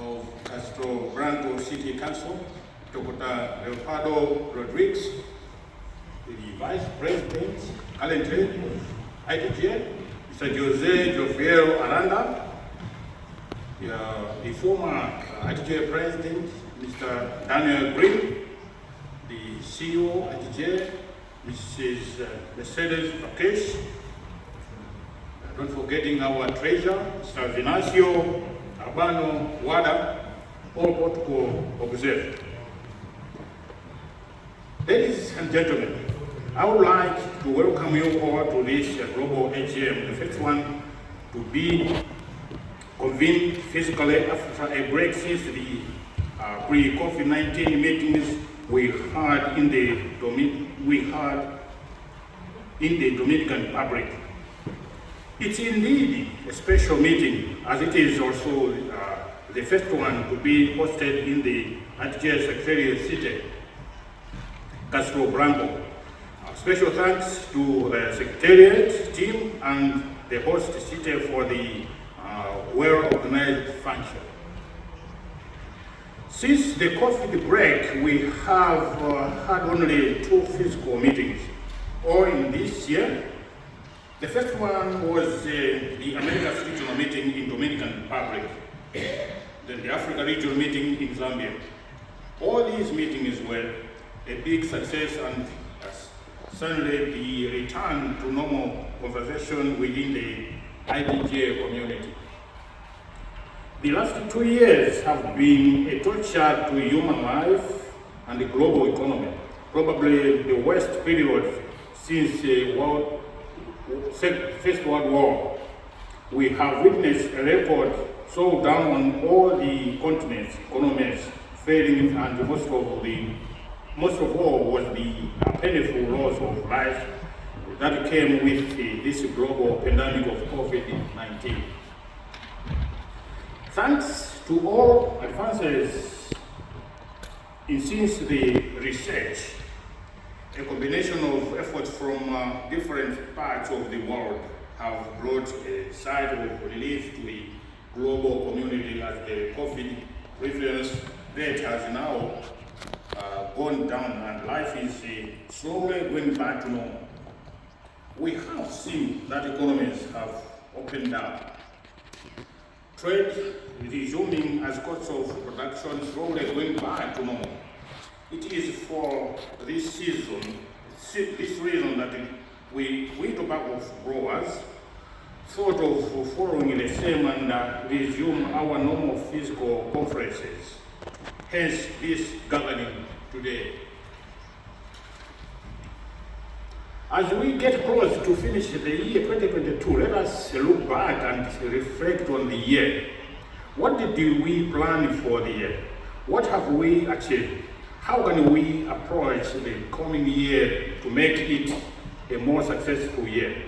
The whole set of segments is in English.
of Castelo Branco City Council, Dr. Leopoldo Rodriguez, the Vice President, currently of ITGA, Mr. Jose Jofiel Aranda, the former ITGA President, Mr. Daniel Green, the CEO of ITGA, Mrs. Mercedes Vakesh, not forgetting our treasurer, Mr. Vinacio Albano Wada, all protocol observed. Ladies and gentlemen, I would like to welcome you all to this global AGM, the first one to be convened physically after a break since the pre-COVID-19 meetings we had in the Dominican Republic. It's indeed a special meeting, as it is also the first one to be hosted in the ITGA Secretariat City, Castelo Branco. Special thanks to the Secretariat team and the host city for the well-organized function. Since the COVID break, we have had only 2 physical meetings, all in this year. The first one was the Americas regional meeting in Dominican Republic, then the Africa regional meeting in Zambia. All these meetings were a big success and suddenly the return to normal conversation within the ITGA community. The last 2 years have been a torture to human life and the global economy, probably the worst period since the First World War. We have witnessed a record so down on all the continents, economies failing, and most of all was the painful loss of life that came with this global pandemic of COVID-19. Thanks to all advances since the research, a combination of efforts from different parts of the world have brought a side of relief to the global community as the COVID prevalence rate has now gone down and life is slowly going back to normal. We have seen that economies have opened up. Trade resuming as costs of production slowly going back to normal. It is for this reason that we tobacco growers thought of following the same and resume our normal physical conferences. Hence this gathering today. As we get close to finish the year 2022, let us look back and reflect on the year. What did we plan for the year? What have we achieved? How can we approach the coming year to make it a more successful year?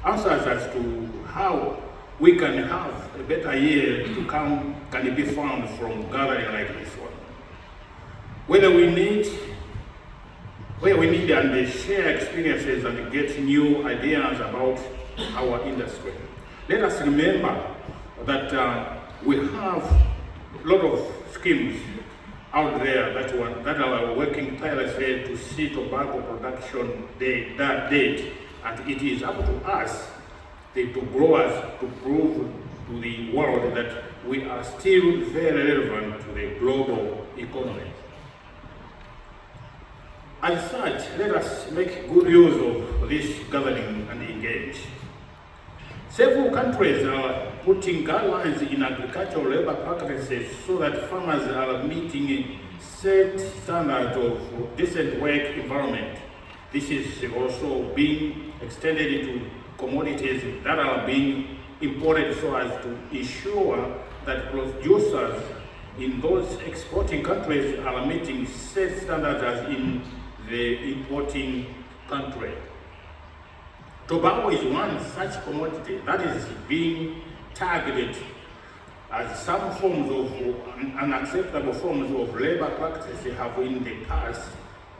Answers as to how we can have a better year to come can be found from gathering like this one. Where we need and share experiences and get new ideas about our industry. Let us remember that we have a lot of schemes out there that are working tirelessly to see tobacco production that date, and it is up to us, the growers, to prove to the world that we are still very relevant to the global economy. As such, let us make good use of this gathering and engage. Several countries are putting guidelines in agricultural labor practices so that farmers are meeting set standards of decent work environment. This is also being extended into commodities that are being imported so as to ensure that producers in those exporting countries are meeting set standards as in the importing country. Tobacco is one such commodity that is being targeted as some forms of unacceptable forms of labor practices have in the past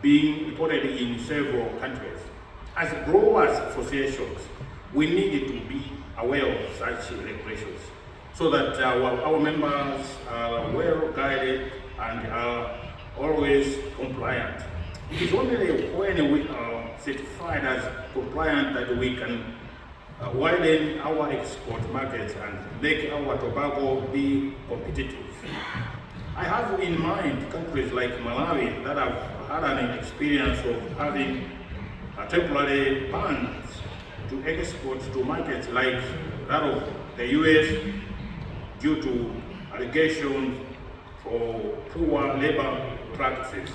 been reported in several countries. As growers associations, we need to be aware of such regulations. so that our members are well guided and are always compliant. It is only when we are certified as compliant that we can widen our export markets and make our tobacco be competitive. I have in mind countries like Malawi that have had an experience of having temporary bans to export to markets like that of the US due to allegations for poor labor practices.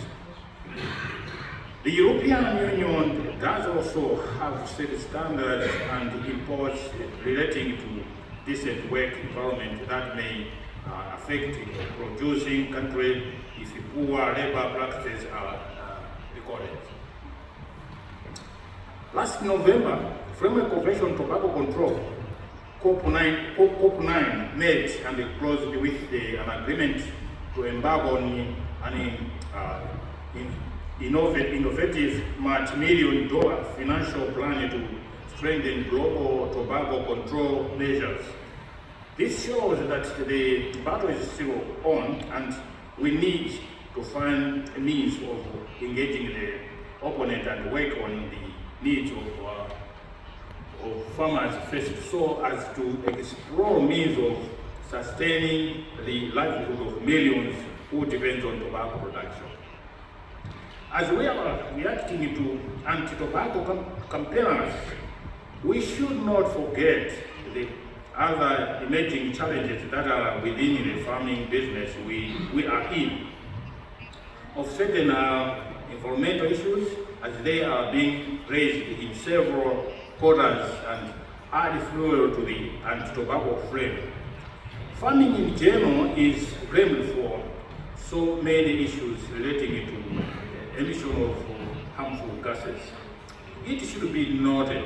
The European Union does also have set standards and imports relating to decent work environment that may affect the producing country if poor labor practices are recorded. Last November, Framework Convention on Tobacco Control, COP9 met and closed with an agreement to embark on an innovative multi-million-dollar financial plan to strengthen global tobacco control measures. This shows that the battle is still on, and we need to find a means of engaging the opponent and work on the needs of farmers first, so as to explore means of sustaining the livelihood of millions who depend on tobacco production. As we are reacting to anti-tobacco campaigners, we should not forget the other emerging challenges that are within the farming business we are in, of certain environmental issues as they are being raised in several quarters and add fuel to the anti-tobacco flame. Farming in general is blamed for so many issues relating to emission of harmful gases. It should be noted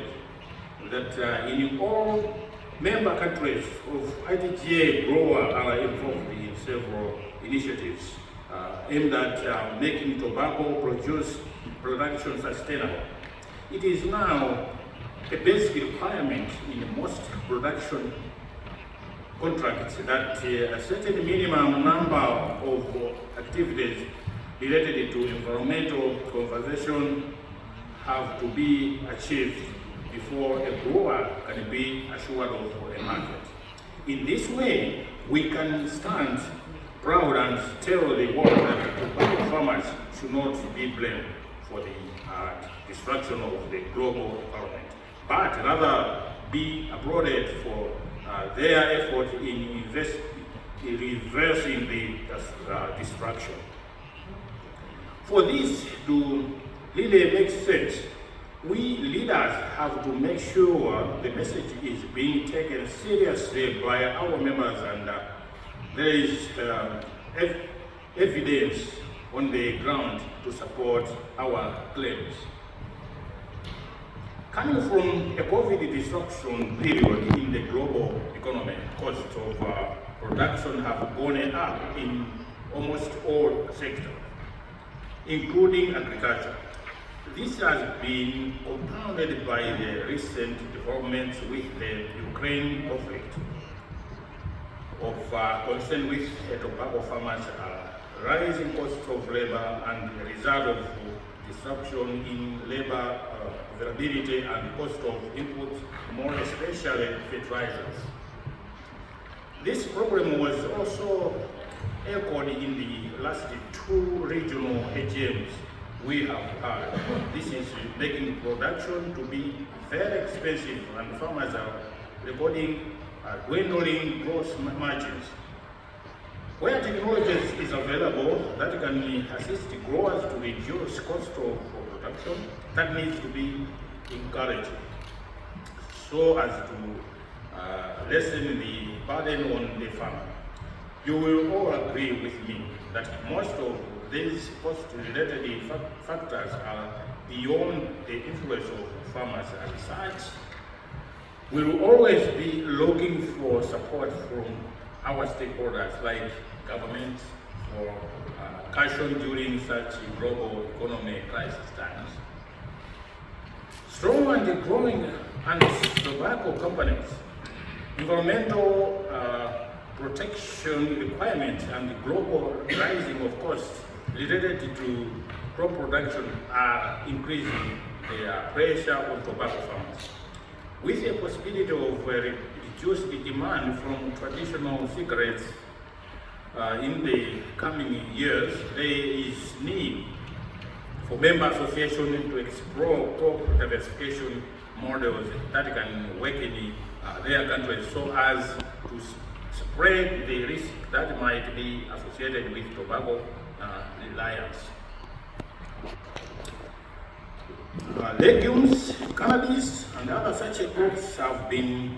that in all member countries of ITGA, growers are involved in several initiatives aimed at making tobacco production sustainable. It is now a basic requirement in most production contracts that a certain minimum number of activities related to environmental conservation have to be achieved before a grower can be assured of a market. In this way, we can stand proud and tell the world that tobacco farmers should not be blamed for the destruction of the global environment, but rather be applauded for their effort in reversing the destruction. For this to really make sense, we leaders have to make sure the message is being taken seriously by our members and there is evidence on the ground to support our claims. Coming from a COVID disruption period in the global economy, costs of production have gone up in almost all sectors, including agriculture. This has been compounded by the recent developments with the Ukraine conflict of concern with tobacco farmers, rising costs of labor and the result of disruption in labor availability and cost of inputs, more especially fertilizers. This problem was also echoed in the last two regional AGMs we have had. This is making production to be very expensive and farmers are recording dwindling gross margins. Where technology is available that can assist growers to reduce cost of production, that needs to be encouraged so as to lessen the burden on the farmer. You will all agree with me that most of these cost-related factors are beyond the influence of farmers. As such, we will always be looking for support from our stakeholders like government for caution during such global economic crisis times. Strong and growing and tobacco companies, environmental protection requirements and the global rising of costs related to crop production are increasing the pressure on tobacco farmers. With the possibility of reduced demand from traditional cigarettes in the coming years, there is need for member associations to explore crop diversification models that can work in their countries so as to spread the risk that might be associated with tobacco reliance. Legumes, cannabis, and other such crops have been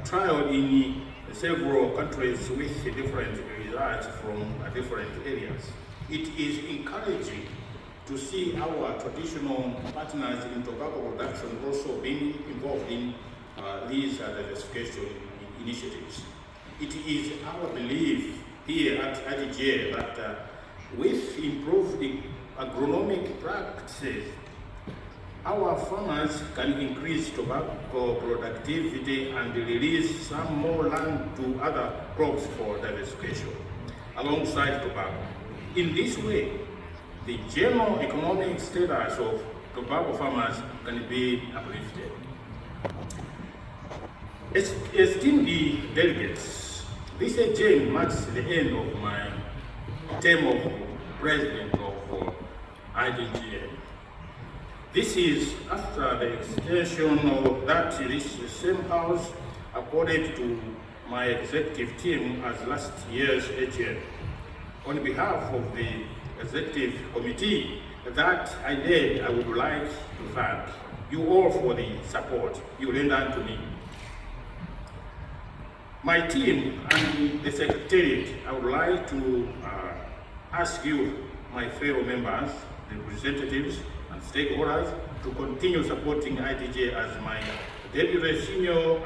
trialed in several countries with different results from different areas. It is encouraging to see our traditional partners in tobacco production also being involved in these diversification initiatives. It is our belief here at ITGA that with improved agronomic practices, our farmers can increase tobacco productivity and release some more land to other crops for diversification alongside tobacco. In this way, the general economic status of tobacco farmers can be uplifted. Esteemed delegates, this AGM marks the end of my term of President of ITGA. This is after the extension of that this same House accorded to my executive team as last year's AGM. On behalf of the executive committee that I led, I would like to thank you all for the support you rendered to me. My team and the Secretariat, I would like to ask you, my fellow members, representatives, and stakeholders, to continue supporting ITGA as my Deputy Senior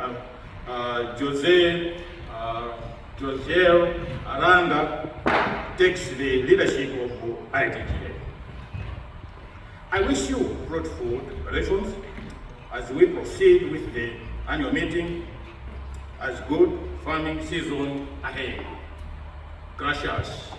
Jose Aranda takes the leadership of ITGA. I wish you fruitful relations as we proceed with the annual meeting, as good farming season ahead. Gracias.